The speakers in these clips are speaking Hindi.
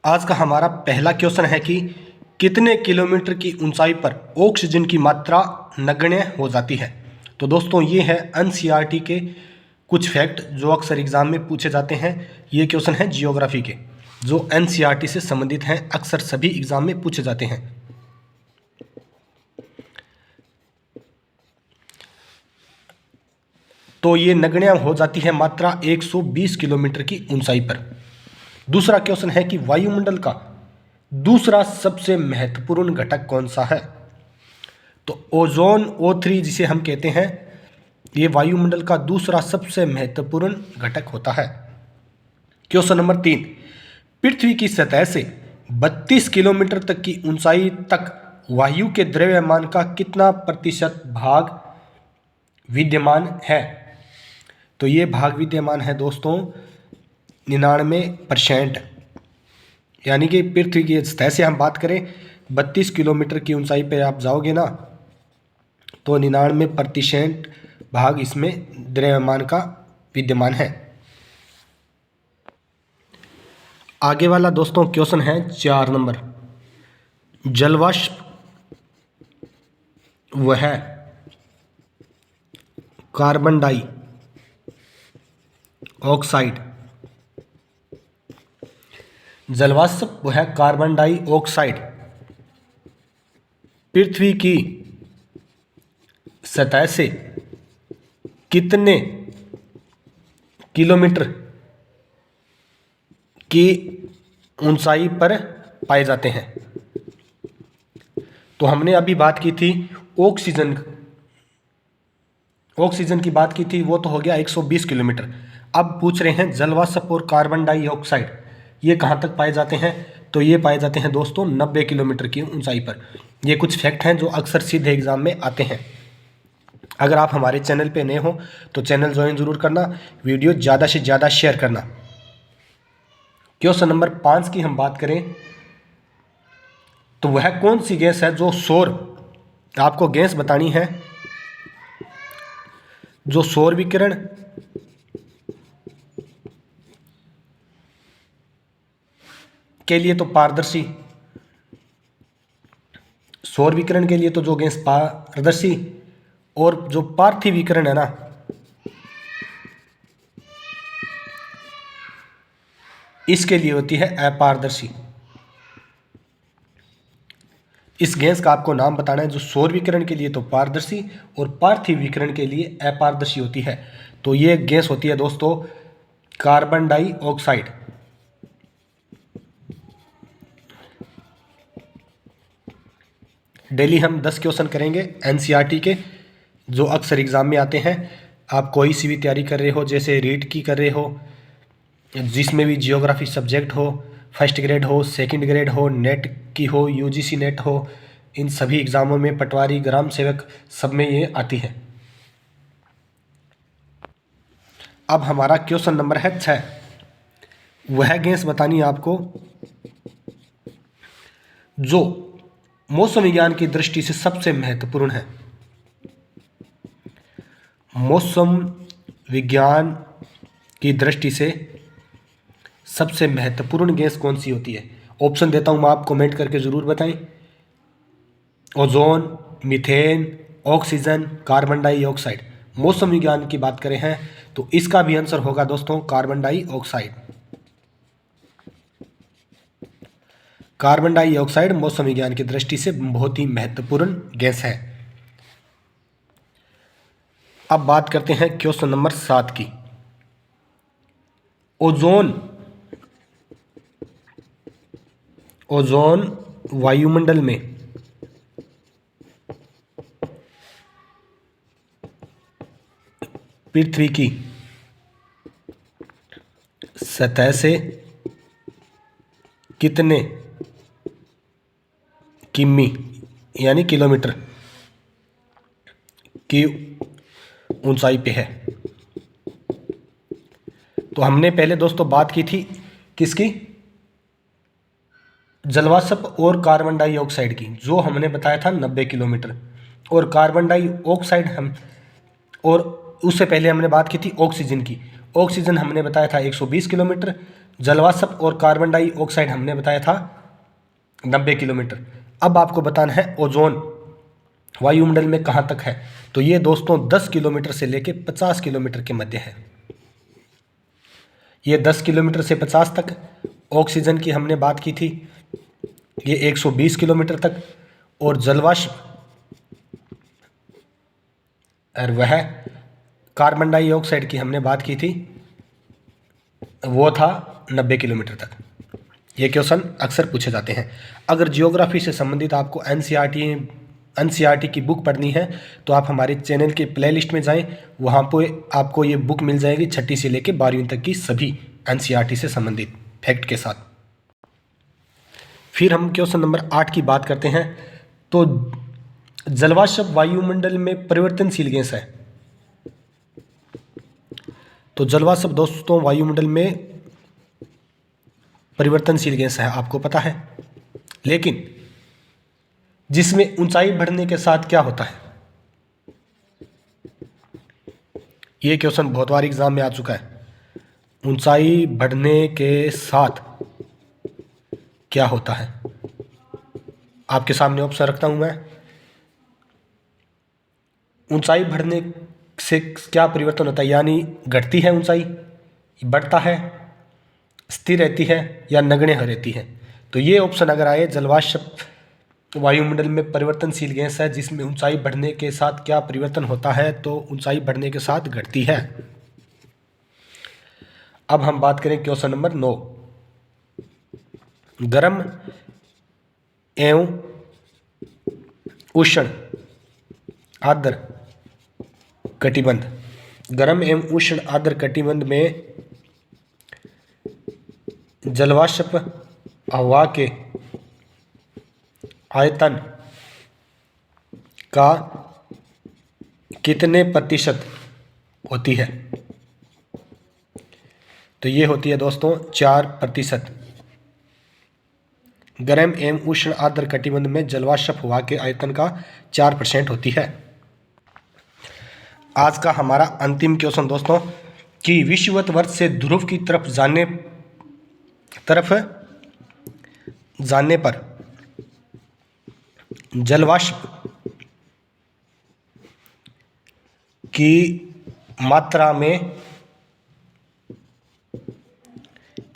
आज का हमारा पहला क्वेश्चन है कि कितने किलोमीटर की ऊंचाई पर ऑक्सीजन की मात्रा नगण्य हो जाती है। तो दोस्तों ये है एनसीईआरटी के कुछ फैक्ट जो अक्सर एग्जाम में पूछे जाते हैं। ये क्वेश्चन है जियोग्राफी के जो एनसीईआरटी से संबंधित हैं, अक्सर सभी एग्जाम में पूछे जाते हैं। तो ये नगण्य हो जाती है मात्रा 120 किलोमीटर की ऊंचाई पर। दूसरा क्वेश्चन है कि वायुमंडल का दूसरा सबसे महत्वपूर्ण घटक कौन सा है। तो ओजोन O3 जिसे हम कहते हैं, ये वायुमंडल का दूसरा सबसे महत्वपूर्ण घटक होता है। क्वेश्चन नंबर 3, पृथ्वी की सतह से 32 किलोमीटर तक की ऊंचाई तक वायु के द्रव्यमान का कितना प्रतिशत भाग विद्यमान है। तो ये भाग विद्यमान है दोस्तों 99%। यानी कि पृथ्वी की सतह से हम बात करें 32 किलोमीटर की ऊंचाई पे आप जाओगे ना, तो 99% भाग इसमें द्रव्यमान का विद्यमान है। आगे वाला दोस्तों क्वेश्चन है 4 नंबर, जलवाष्प वह कार्बन डाई ऑक्साइड, जलवाष्प वह कार्बन डाई ऑक्साइड पृथ्वी की सतह से कितने किलोमीटर की ऊंचाई पर पाए जाते हैं। तो हमने अभी बात की थी ऑक्सीजन की बात की थी, वो तो हो गया 120 किलोमीटर। अब पूछ रहे हैं जलवाष्प और कार्बन डाइऑक्साइड ये कहाँ तक पाए जाते हैं। तो ये पाए जाते हैं दोस्तों 90 किलोमीटर की ऊंचाई पर। ये कुछ फैक्ट हैं जो अक्सर सीधे एग्जाम में आते हैं। अगर आप हमारे चैनल पे नए हो तो चैनल ज्वाइन जरूर करना, वीडियो ज़्यादा से ज़्यादा शेयर करना। क्वेश्चन नंबर 5 की हम बात करें तो वह कौन सी गैस है जो सौर, आपको गैस बतानी है जो सौर विकिरण के लिए तो पारदर्शी, सौर विकिरण के लिए तो जो गैस पारदर्शी और जो पार्थिव विकिरण है ना, इसके लिए होती है अपारदर्शी। इस गैस का आपको नाम बताना है जो सौर विकिरण के लिए तो पारदर्शी और पार्थिव विकिरण के लिए अपारदर्शी होती है। तो ये गैस होती है दोस्तों कार्बन डाइऑक्साइड। डेली हम 10 क्वेश्चन करेंगे एनसीईआरटी के जो अक्सर एग्जाम में आते हैं। आप कोई सी भी तैयारी कर रहे हो, जैसे रीट की कर रहे हो, जिसमें भी जियोग्राफी सब्जेक्ट हो, फर्स्ट ग्रेड हो, सेकंड ग्रेड हो, नेट की हो, यूजीसी नेट हो, इन सभी एग्जामों में, पटवारी, ग्राम सेवक, सब में ये आती है। अब हमारा क्वेश्चन नंबर है 6, वह गैस बतानी है आपको जो मौसम विज्ञान की दृष्टि से सबसे महत्वपूर्ण है। मौसम विज्ञान की दृष्टि से सबसे महत्वपूर्ण गैस कौन सी होती है। ऑप्शन देता हूं मैं, आप कमेंट करके जरूर बताएं। Ozone, methane, oxygen, carbon dioxide. मौसम विज्ञान की बात करें हैं तो इसका भी आंसर होगा दोस्तों कार्बन डाइऑक्साइड। कार्बन डाइऑक्साइड मौसम विज्ञान की दृष्टि से बहुत ही महत्वपूर्ण गैस है। अब बात करते हैं क्वेश्चन नंबर 7 की। ओजोन वायुमंडल में पृथ्वी की सतह से कितने किमी यानी किलोमीटर की ऊंचाई पे है। तो हमने पहले दोस्तों बात की थी किसकी, जलवाष्प और कार्बन डाइऑक्साइड की, जो हमने बताया था 90 किलोमीटर। और कार्बन डाइऑक्साइड हम, और उससे पहले हमने बात की थी ऑक्सीजन की। ऑक्सीजन हमने बताया था 120 किलोमीटर, जलवाष्प और कार्बन डाइऑक्साइड हमने बताया था 90 किलोमीटर। अब आपको बताना है ओजोन वायुमंडल में कहाँ तक है। तो ये दोस्तों 10 किलोमीटर से लेके 50 किलोमीटर के मध्य है। ये 10 किलोमीटर से 50 तक। ऑक्सीजन की हमने बात की थी, ये 120 किलोमीटर तक। और जलवाष्प और वह कार्बन डाइऑक्साइड की हमने बात की थी, वो था 90 किलोमीटर तक। ये क्वेश्चन अक्सर पूछे जाते हैं। अगर जियोग्राफी से संबंधित आपको एनसीईआरटी की बुक पढ़नी है तो आप हमारे चैनल के प्लेलिस्ट में जाएं, वहाँ पे आपको ये बुक मिल जाएगी 6ठी से लेकर 12वीं तक की सभी एनसीईआरटी से संबंधित फैक्ट के साथ। फिर हम क्वेश्चन नंबर 8 की बात करते हैं। तो जलवाष्प वायुमंडल में परिवर्तनशील गैस है। तो जलवाष्प दोस्तों वायुमंडल में परिवर्तनशील गैस है, आपको पता है। लेकिन जिसमें ऊंचाई बढ़ने के साथ क्या होता है, ये क्वेश्चन बहुत बार एग्जाम में आ चुका है। ऊंचाई बढ़ने के साथ क्या होता है, आपके सामने ऑप्शन रखता हूं मैं। ऊंचाई बढ़ने से क्या परिवर्तन होता है, यानी घटती है ऊंचाई, बढ़ता है, स्थिर रहती है या नगण्य रहती है। तो ये ऑप्शन अगर आए जलवाष्प वायुमंडल में परिवर्तनशील गैस है जिसमें ऊंचाई बढ़ने के साथ क्या परिवर्तन होता है, तो ऊंचाई बढ़ने के साथ घटती है। अब हम बात करें क्वेश्चन नंबर 9। गर्म एवं उष्ण आर्द्र कटिबंध, गर्म एवं उष्ण आर्द्र कटिबंध में जलवाष्प हवा के आयतन का कितने प्रतिशत होती है। तो ये होती है दोस्तों 4%। गर्म एवं उष्ण आर्द्र कटिबंध में जलवाष्प हवा के आयतन का 4% होती है। आज का हमारा अंतिम क्वेश्चन दोस्तों कि विषुवत से ध्रुव की तरफ जाने पर जलवाष्प की मात्रा में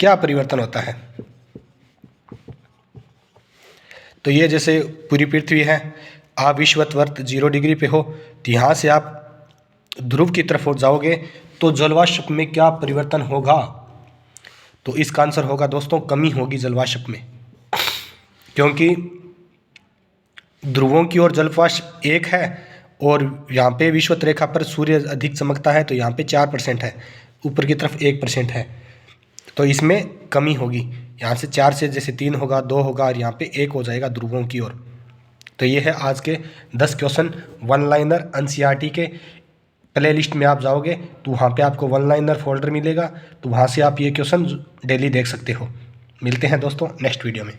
क्या परिवर्तन होता है। तो ये जैसे पूरी पृथ्वी है, आप विषुवत 0 डिग्री पे हो, तो यहाँ से आप ध्रुव की तरफ हो जाओगे तो जलवाष्प में क्या परिवर्तन होगा। तो इसका आंसर होगा दोस्तों कमी होगी जलवाष्प में, क्योंकि ध्रुवों की ओर जलवाष्प 1 है और यहाँ पे विषुवत रेखा पर सूर्य अधिक चमकता है, तो यहाँ पे 4% है, ऊपर की तरफ 1% है, तो इसमें कमी होगी। यहाँ से 4 से जैसे 3 होगा, 2 होगा और यहाँ पे 1 हो जाएगा ध्रुवों की ओर। तो ये है आज के 10 क्वेश्चन वन लाइनर एनसीईआरटी के। प्ले लिस्ट में आप जाओगे तो वहाँ पे आपको वन लाइनर फोल्डर मिलेगा, तो वहाँ से आप ये क्वेश्चन डेली देख सकते हो। मिलते हैं दोस्तों नेक्स्ट वीडियो में।